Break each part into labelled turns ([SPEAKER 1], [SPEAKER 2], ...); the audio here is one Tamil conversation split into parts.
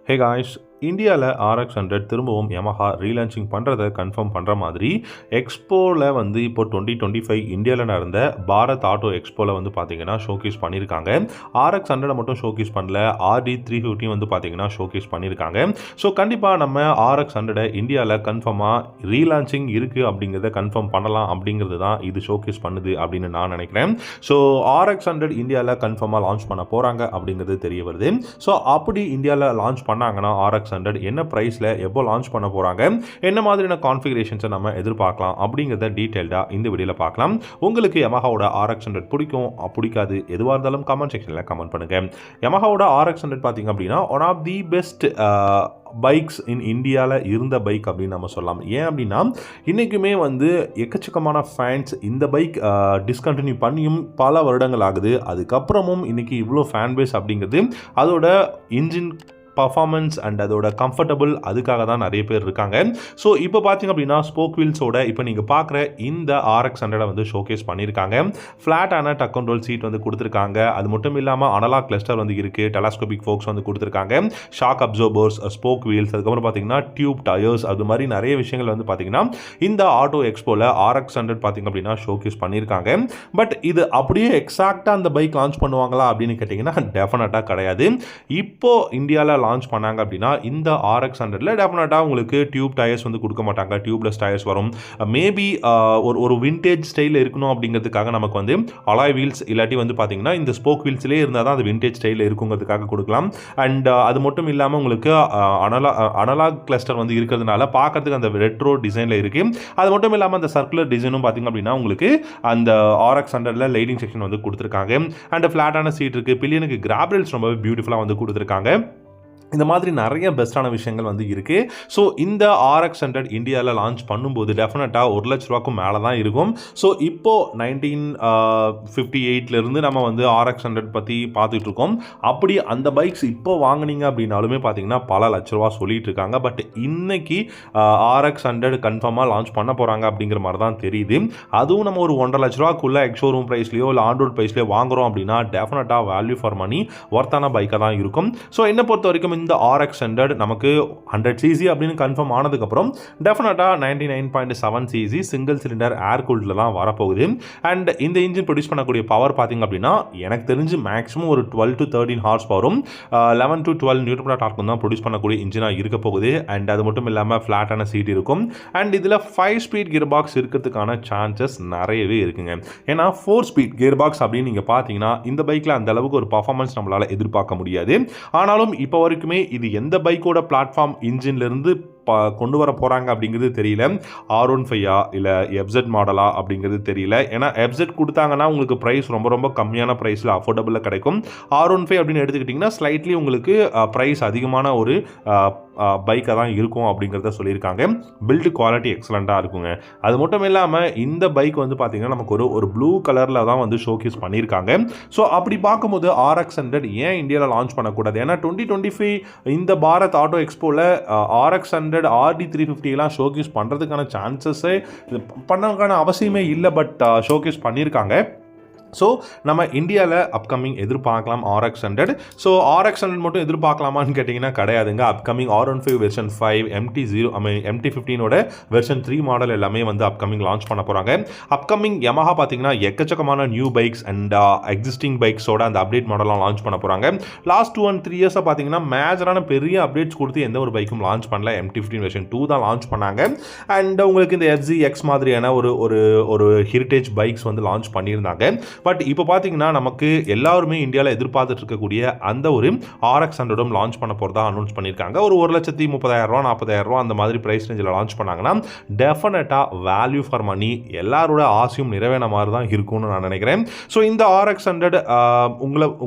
[SPEAKER 1] Hey guys, இந்தியாவில் RX100 திரும்பவும் Yamaha ரீலான்ச்சிங் பண்ணுறதை கன்ஃபார்ம் பண்ணுற மாதிரி எக்ஸ்போவில் வந்து இப்போ 2025 இந்தியாவில் நடந்த பாரத் ஆட்டோ எக்ஸ்போவில் வந்து பார்த்தீங்கன்னா ஷோகேஸ் பண்ணியிருக்காங்க. RX100 மட்டும் ஷோகேஸ் பண்ணல, RD350 வந்து பார்த்தீங்கன்னா ஷோகேஸ் பண்ணியிருக்காங்க. ஸோ கண்டிப்பாக நம்ம RX100 இந்தியாவில் கன்ஃபார்மாக ரீலான்ச்சிங் இருக்குது அப்படிங்கிறத கன்ஃபார்ம் பண்ணலாம் அப்படிங்கிறது தான் இது ஷோகேஸ் பண்ணுது அப்படின்னு நான் நினைக்கிறேன். ஸோ RX100 இந்தியாவில் கன்ஃபார்மாக லான்ச் பண்ண போகிறாங்க அப்படிங்கிறது தெரிய வருது. ஸோ அப்படி இந்தியாவில் லான்ச் பண்ணாங்கன்னா RX100 என்ன பிரைஸ்ல எப்போ லான்ச் பண்ண போறாங்க, என்ன மாதிரியான கான்ஃபிகரேஷன்ஸை நம்ம எதிர்பார்க்கலாம் அப்படிங்கிறத டீடைல்டா இந்த வீடியோல பார்க்கலாம். உங்களுக்கு Yamahaவோட RX100 பிடிக்கும் பிடிக்காது எதுவாக இருந்தாலும் கமெண்ட் செக்ஷன்ல கமெண்ட் பண்ணுங்க. Yamahaவோட RX100 பார்த்தீங்க அப்படின்னா one of the best bikes in இந்தியாவில் இருந்த பைக் அப்படின்னு நம்ம சொல்லலாம். ஏன் அப்படின்னா இன்றைக்குமே வந்து எக்கச்சக்கமான ஃபேன்ஸ் இந்த பைக் டிஸ்கண்டினியூ பண்ணியும் பல வருடங்கள் ஆகுது. அதுக்கப்புறமும் இன்றைக்கி இவ்வளோ ஃபேன் பேஸ் அப்படிங்கிறது அதோட இன்ஜின் பர்ஃபார்மன்ஸ் அண்ட் அதோட கம்ஃபர்டபுள் அதுக்காக தான் நிறைய பேர் இருக்காங்க. ஸோ இப்போ பார்த்தீங்க அப்படின்னா ஸ்போக் வீல்ஸோட இப்போ நீங்கள் பார்க்குற இந்த RX100 வந்து ஷோகேஸ் பண்ணியிருக்காங்க. ஃப்ளாட்டான டக் கண்ட்ரோல் சீட் வந்து கொடுத்துருக்காங்க. அது மட்டும் இல்லாமல் அனலாக் கிளஸ்டர் வந்து இருக்குது, டெலஸ்கோபிக் ஃபோக்ஸ் வந்து கொடுத்துருக்காங்க, ஷாக் அப்சர்பர்ஸ், ஸ்போக் வீல்ஸ், அதுக்கப்புறம் பார்த்தீங்கன்னா டியூப் டயர்ஸ், அது மாதிரி நிறைய விஷயங்கள் வந்து பார்த்தீங்கன்னா இந்த ஆட்டோ எக்ஸ்போவில் RX100 பார்த்தீங்க அப்படின்னா ஷோகேஸ் பண்ணியிருக்காங்க. பட் இது அப்படியே எக்ஸாக்டாக அந்த பைக் லான்ச் பண்ணுவாங்களா அப்படின்னு கேட்டிங்கன்னா டெஃபினட்டாக கிடையாது. இப்போ இந்தியாவில் லான்ச் பண்ணாங்க அப்படின்னா இந்த RX100ல டெஃபினட்டாக உங்களுக்கு டியூப் டயர்ஸ் வந்து கொடுக்க மாட்டாங்க, டியூப்லெஸ் டயர்ஸ் வரும். மேபி ஒரு விண்டேஜ் ஸ்டைலில் இருக்கணும் அப்படிங்கிறதுக்காக நமக்கு வந்து அலாய் வீல்ஸ் இல்லாட்டி வந்து பார்த்தீங்கன்னா இந்த ஸ்போக் வீல்ஸ்லேயே இருந்தால் தான் அது விண்டேஜ் ஸ்டைலில் இருக்குங்கிறதுக்காக கொடுக்கலாம். அண்ட் அது மட்டும் இல்லாமல் உங்களுக்கு அனலாக் கிளஸ்டர் வந்து இருக்கிறதுனால பார்க்கறதுக்கு அந்த ரெட்ரோ டிசைனில் இருக்குது. அது மட்டும் இல்லாமல் அந்த சர்க்குலர் டிசைனும் பார்த்தீங்க அப்படின்னா உங்களுக்கு அந்த RX100ல லைட்டிங் செக்ஷன் வந்து கொடுத்துருக்காங்க. அண்ட் ஃப்ளாட்டான சீட் இருக்குது, பில்லியனுக்கு கிராப்ரல்ஸ் ரொம்பவே பியூட்டிஃபுல்லாக வந்து கொடுத்துருக்காங்க. இந்த மாதிரி நிறைய பெஸ்ட்டான விஷயங்கள் வந்து இருக்குது. ஸோ இந்த RX100 இந்தியாவில் லான்ச் பண்ணும்போது டெஃபினட்டாக 1 லட்ச ரூபாய்க்கும் மேலே தான் இருக்கும். ஸோ இப்போது 1958லேருந்து நம்ம வந்து RX100 பற்றி பார்த்துட்டு இருக்கோம். அப்படி அந்த பைக்ஸ் இப்போ வாங்கினீங்க அப்படின்னாலுமே பார்த்தீங்கன்னா பல லட்ச ரூபா சொல்லிட்டு இருக்காங்க. பட் இன்னைக்கு RX100 கன்ஃபார்மாக லான்ச் பண்ண போகிறாங்க அப்படிங்கிற மாதிரி தான் தெரியுது. அதுவும் நம்ம ஒரு 1.5 லட்ச ரூபாக்குள்ளே எக்ஷோரூம் ப்ரைஸ்லையோ இல்லை ஆன் ரோட் ப்ரைஸ்லையோ வாங்குகிறோம் அப்படின்னா டெஃபினட்டாக வேல்யூ ஃபார் மணி ஒர்த்தான பைக்காக தான் இருக்கும். ஸோ என்னை பொறுத்த வரைக்கும் இந்த RX100 நமக்கு 100cc அப்படின்னு கன்ஃபார்ம் ஆனதுக்கப்புறம் டெஃபினட்டாக 99.7cc சிங்கிள் சிலிண்டர் ஏர் கூல்டில் தான் வரப்போகுது. அண்ட் இந்த இன்ஜின் ப்ரொடியூஸ் பண்ணக்கூடிய பவர் பார்த்தீங்க அப்படின்னா எனக்கு தெரிஞ்சு மேக்ஸிமம் ஒரு 12 to 13 ஹார்ஸ் பவரும் 11 to 12 நியூட்டன் டார்க்கும் தான் ப்ரொடியூஸ் பண்ணக்கூடிய இன்ஜினாக இருக்க போகுது. அண்ட் அது மட்டும் இல்லாமல் ஃப்ளாட்டான சீட் இருக்கும். அண்ட் இதில் 5 ஸ்பீட் கியர் பாக்ஸ் இருக்கிறதுக்கான சான்சஸ் நிறையவே இருக்குங்க. ஏன்னா 4 ஸ்பீட் கியர் பாக்ஸ் அப்படின்னு நீங்கள் பார்த்தீங்கன்னா இந்த பைக்கில் அந்த அளவுக்கு ஒரு பர்ஃபார்மன்ஸ் நம்மளால் எதிர்பார்க்க முடியாது. ஆனாலும் இப்போ வரைக்கும் இது எந்த பைக்கோட பிளாட்ஃபார்ம் இன்ஜின்லேருந்து கொண்டு வர போகிறாங்க அப்படிங்கிறது தெரியல. R15 இல்லை FZ மாடலா அப்படிங்கிறது தெரியல. ஏன்னா FZ கொடுத்தாங்கன்னா உங்களுக்கு ப்ரைஸ் ரொம்ப ரொம்ப கம்மியான ப்ரைஸில் அஃபோர்டபுளாக கிடைக்கும். R15 அப்படின்னு எடுத்துக்கிட்டிங்கன்னா ஸ்லைட்லி உங்களுக்கு ப்ரைஸ் அதிகமான ஒரு பைக்காக தான் இருக்கும் அப்படிங்கிறத சொல்லியிருக்காங்க. பில்டு குவாலிட்டி எக்ஸலண்ட்டாக இருக்குங்க. அது மட்டும் இல்லாமல் இந்த பைக் வந்து பார்த்திங்கன்னா நமக்கு ஒரு ப்ளூ கலரில் தான் வந்து ஷோகேஸ் பண்ணியிருக்காங்க. ஸோ அப்படி பார்க்கும்போது RX100 ஏன் இந்தியாவில் லான்ச் பண்ணக்கூடாது? ஏன்னா 2025 இந்த பாரத் ஆட்டோ எக்ஸ்போவில் RX100 RD350 எல்லாம் ஷோகேஸ் பண்ணுறதுக்கான சான்சஸே பண்ணதுக்கான அவசியமே இல்லை. பட் ஷோகேஸ் பண்ணியிருக்காங்க. ஸோ நம்ம இந்தியாவில் அப்கமிங் எதிர்பார்க்கலாம் RX100. ஸோ RX100 மட்டும் எதிர்பார்க்கலாமான்னு கேட்டிங்கன்னா கிடையாதுங்க. அப்கமிங் R15 வெர்ஷன் 5 MT15ஓட வெர்ஷன் 3 மாடல் எல்லாமே வந்து அப்கமிங் லான்ச் பண்ண போகிறாங்க. அப்கமிங் Yamaha பார்த்தீங்கன்னா எக்கச்சக்கமான நியூ பைக்ஸ் அண்ட் எக்ஸிஸ்டிங் பைக்ஸோட அந்த அப்டேட் மாடலாம் லான்ச் பண்ண போகிறாங்க. லாஸ்ட் 2 and 3 இயர்ஸாக பார்த்தீங்கன்னா மேஜரான பெரிய அப்டேட்ஸ் கொடுத்து எந்த ஒரு பைக்கும் லான்ச் பண்ணல. MT15 வெர்ஷன் 2 தான் லான்ச் பண்ணாங்க. அண்ட் உங்களுக்கு இந்த FZX மாதிரியான ஒரு ஹெரிட்டேஜ் பைக்ஸ் வந்து லான்ச் பண்ணியிருந்தாங்க. பட் இப்போ பார்த்தீங்கன்னா நமக்கு எல்லாருமே இந்தியாவில் எதிர்பார்த்துட்டு இருக்கக்கூடிய அந்த ஒரு RX100 லான்ச் பண்ண போகிறதா அனௌன்ஸ் பண்ணியிருக்காங்க. ஒரு 1,30,000 ரூபா 40,000 ரூபா அந்த மாதிரி ப்ரைஸ் ரேஞ்சில் லான்ச் பண்ணாங்கன்னா டெஃபினட்டாக வேல்யூ ஃபார் மணி எல்லாரோட ஆசையும் நிறைவேற மாதிரி தான் இருக்கும்னு நான் நினைக்கிறேன். ஸோ இந்த RX100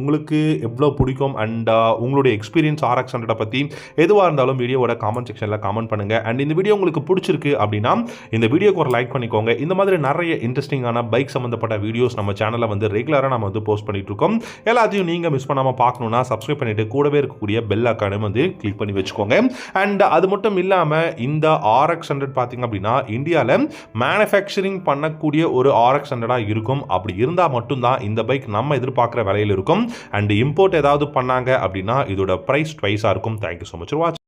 [SPEAKER 1] உங்களுக்கு எவ்வளோ பிடிக்கும் அண்ட் உங்களுடைய எக்ஸ்பீரியன்ஸ் RX100 பற்றி எதுவாக இருந்தாலும் வீடியோவோட காமெண்ட் செக்ஷனில் காமெண்ட் பண்ணுங்கள். அண்ட் இந்த வீடியோ உங்களுக்கு பிடிச்சிருக்கு அப்படின்னா இந்த வீடியோக்கு ஒரு லைக் பண்ணிக்கோங்க. இந்த மாதிரி நிறைய இன்ட்ரெஸ்டிங்கான பைக் சம்மந்தப்பட்ட வீடியோஸ் நம்ம சேனல் சேனலில் வந்து ரெகுலராக நம்ம வந்து போஸ்ட் பண்ணிட்டு இருக்கோம். எல்லாத்தையும் நீங்கள் மிஸ் பண்ணாமல் பார்க்கணுன்னா சப்ஸ்கிரைப் பண்ணிட்டு கூடவே இருக்கக்கூடிய பெல் ஐகானையும் வந்து கிளிக் பண்ணி வச்சுக்கோங்க. அண்ட் அது மட்டும் இல்லாமல் இந்த RX100 பார்த்தீங்க அப்படின்னா இந்தியாவில் மேனுஃபேக்சரிங் பண்ணக்கூடிய ஒரு RX100 இருக்கும். அப்படி இருந்தால் மட்டும்தான் இந்த பைக் நம்ம எதிர்பார்க்குற விலையில் இருக்கும். அண்ட் இம்போர்ட் ஏதாவது பண்ணாங்க அப்படின்னா இதோட ப்ரைஸ் ட்வைஸாக இருக்கும். தேங்க்யூ ஸோ மச் ஃபார் வாட்சிங்.